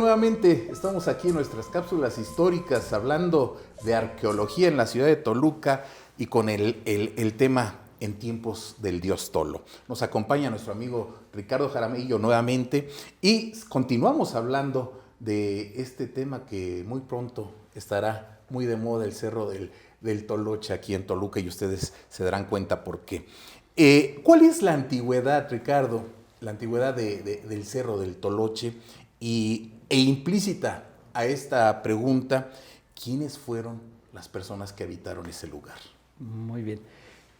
nuevamente estamos aquí en nuestras cápsulas históricas hablando de arqueología en la ciudad de Toluca y con el tema en tiempos del dios Tolo. Nos acompaña nuestro amigo Ricardo Jaramillo nuevamente y continuamos hablando de este tema que muy pronto estará muy de moda, el Cerro del Toloche aquí en Toluca, y ustedes se darán cuenta por qué. ¿Cuál es la antigüedad, Ricardo? La antigüedad del Cerro del Toloche e implícita a esta pregunta, ¿quiénes fueron las personas que habitaron ese lugar? Muy bien.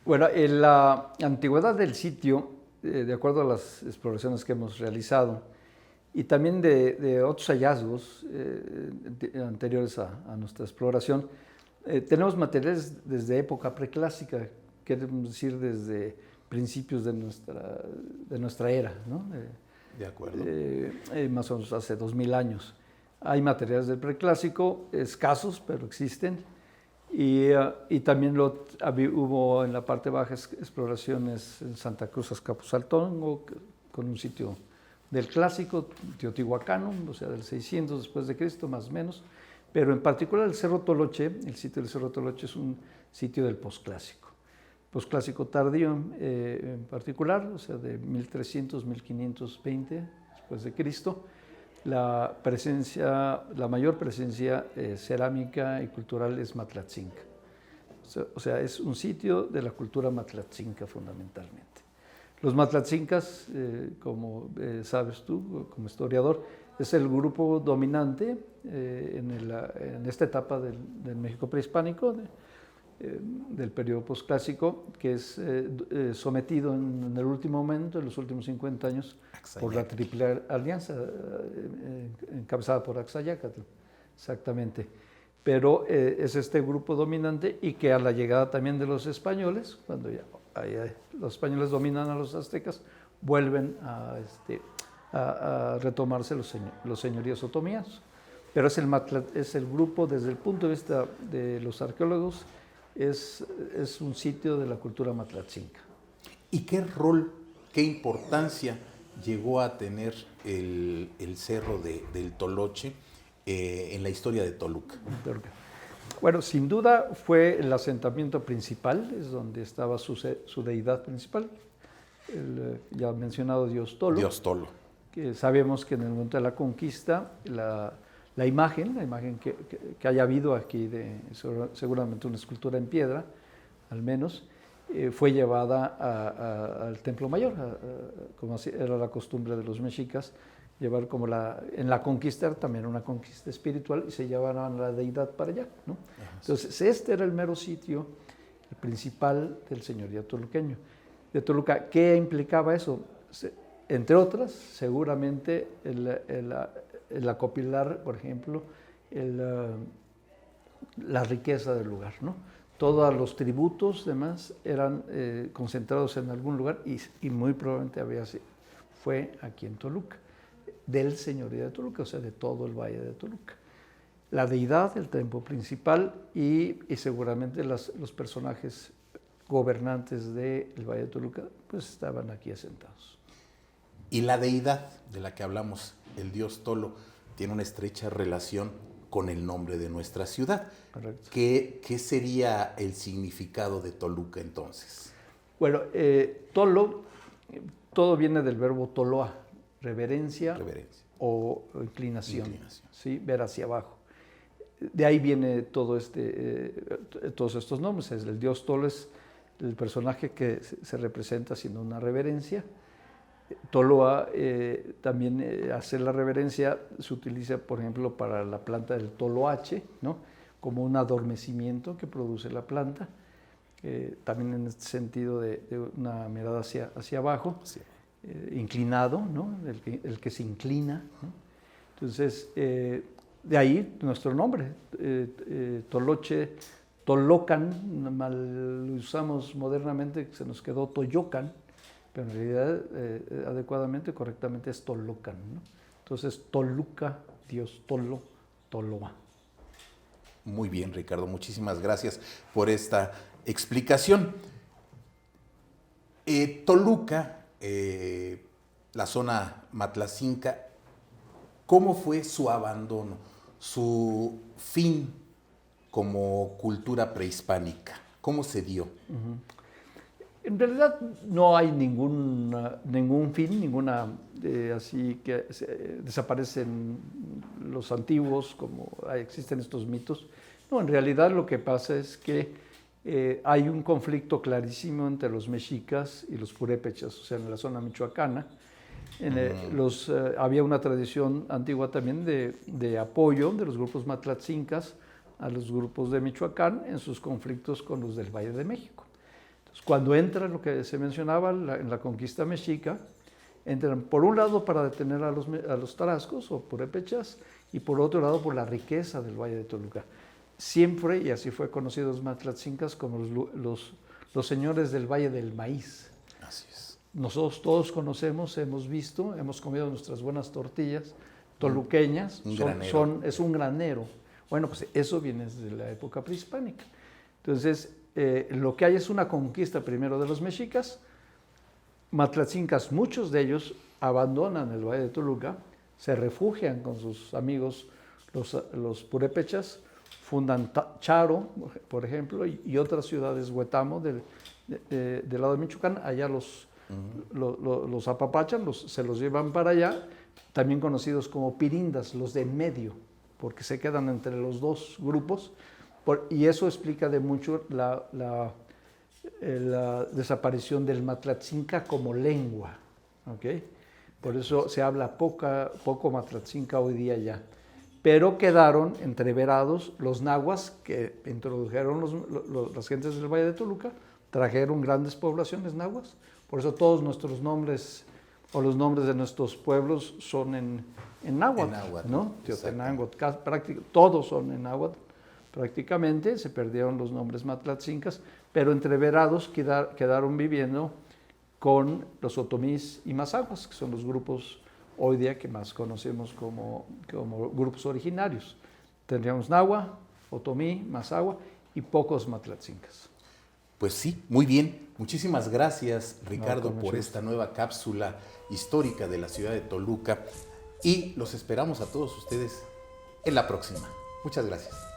Bueno, la antigüedad del sitio, de acuerdo a las exploraciones que hemos realizado y también de otros hallazgos anteriores a nuestra exploración, tenemos materiales desde época preclásica, queremos decir desde principios de nuestra era, ¿no? De acuerdo. Más o menos hace 2000 años. Hay materiales del preclásico, escasos, pero existen. Y también hubo en la parte baja exploraciones en Santa Cruz Azcapotzaltongo, con un sitio del clásico, teotihuacano, o sea, del 600 después de Cristo, más o menos. Pero en particular el Cerro Toloche, el sitio del Cerro Toloche es un sitio del posclásico. Posclásico tardío en particular, o sea, de 1300, 1520 después de Cristo. La mayor presencia cerámica y cultural es Matlatzinca. O sea, es un sitio de la cultura matlatzinca fundamentalmente. Los matlatzincas, como sabes tú, como historiador, es el grupo dominante en esta etapa del México prehispánico, del periodo posclásico, que es sometido en el último momento, en los últimos 50 años, por la Triple Alianza, encabezada por Axayácatl, exactamente. Pero es este grupo dominante, y que a la llegada también de los españoles, cuando ya los españoles dominan a los aztecas, vuelven a retomarse los señoríos otomanos. Pero es el grupo, desde el punto de vista de los arqueólogos, es un sitio de la cultura matlatzinca. ¿Y qué rol, qué importancia llegó a tener el Cerro del Toloche en la historia de Toluca? Bueno, sin duda fue el asentamiento principal, es donde estaba su deidad principal, el ya mencionado dios Tolo. Dios Tolo. Que sabemos que en el momento de la conquista, la imagen que haya habido aquí, seguramente una escultura en piedra, al menos, fue llevada al Templo Mayor, como era la costumbre de los mexicas, llevar en la conquista también una conquista espiritual, y se llevaban a la deidad para allá, ¿no? Entonces, este era el mero sitio, el principal del señorío toluqueño. De Toluca, ¿qué implicaba eso? Entre otras, seguramente el acopilar, por ejemplo, la riqueza del lugar, ¿no? Todos los tributos, demás, eran concentrados en algún lugar, y muy probablemente fue aquí en Toluca, del señorío de Toluca, o sea, de todo el valle de Toluca. La deidad, el templo principal, y seguramente los personajes gobernantes del valle de Toluca, pues estaban aquí asentados. Y la deidad de la que hablamos, el dios Tolo, tiene una estrecha relación con el nombre de nuestra ciudad. Correcto. ¿Qué sería el significado de Toluca entonces? Bueno, Tolo, todo viene del verbo toloa, reverencia. O inclinación. ¿Sí? Ver hacia abajo. De ahí viene todos estos nombres. El dios Tolo es el personaje que se representa haciendo una reverencia. Toloa, también hacer la reverencia se utiliza, por ejemplo, para la planta del toloache, ¿no? Como un adormecimiento que produce la planta, también en este sentido de una mirada hacia abajo, sí. Inclinado, ¿no? El que se inclina, ¿no? Entonces, de ahí nuestro nombre, Toloche, Tolocan, mal lo usamos modernamente, se nos quedó Toyocan, pero en realidad adecuadamente, correctamente es Tolocan, ¿no? Entonces, Toluca, Dios Tolo, Toloa. Muy bien, Ricardo, muchísimas gracias por esta explicación. Toluca, la zona matlacinca, ¿Cómo fue su abandono, su fin como cultura prehispánica? ¿Cómo se dio? En realidad no hay ningún fin, así que desaparecen los antiguos, como existen estos mitos. No, en realidad lo que pasa es que hay un conflicto clarísimo entre los mexicas y los purépechas, o sea, en la zona michoacana. Había una tradición antigua también de apoyo de los grupos matlatzincas a los grupos de Michoacán en sus conflictos con los del Valle de México. Entonces, cuando entra lo que se mencionaba en la conquista mexica, entran por un lado para detener a los tarascos o purépechas y por otro lado por la riqueza del Valle de Toluca. Siempre, y así fue conocidos los matlatzincas como los señores del Valle del Maíz. Así es. Nosotros todos conocemos, hemos visto, hemos comido nuestras buenas tortillas toluqueñas, es un granero. Bueno, pues eso viene desde la época prehispánica. Entonces, lo que hay es una conquista primero de los mexicas. Matlatzincas, muchos de ellos abandonan el Valle de Toluca, se refugian con sus amigos los purépechas, fundan Charo, por ejemplo, y otras ciudades, Huetamo, del lado de Michoacán. Allá los apapachan, se los llevan para allá, también conocidos como pirindas, los de en medio, porque se quedan entre los dos grupos, y eso explica de mucho la desaparición del matlatzinca como lengua, ¿okay? Por eso se habla poco matlatzinca hoy día ya. Pero quedaron entreverados los nahuas que introdujeron las gentes del Valle de Toluca, trajeron grandes poblaciones nahuas. Por eso todos nuestros nombres o los nombres de nuestros pueblos son en náhuatl, ¿no? Teotenango, todos son en náhuatl. Prácticamente se perdieron los nombres matlatzincas, pero entreverados quedaron viviendo con los otomís y mazahuas, que son los grupos hoy día que más conocemos como grupos originarios. Tendríamos nahua, otomí, mazahua y pocos matlatzincas. Pues sí, muy bien. Muchísimas gracias, Ricardo, por esta nueva cápsula histórica de la ciudad de Toluca, y los esperamos a todos ustedes en la próxima. Muchas gracias.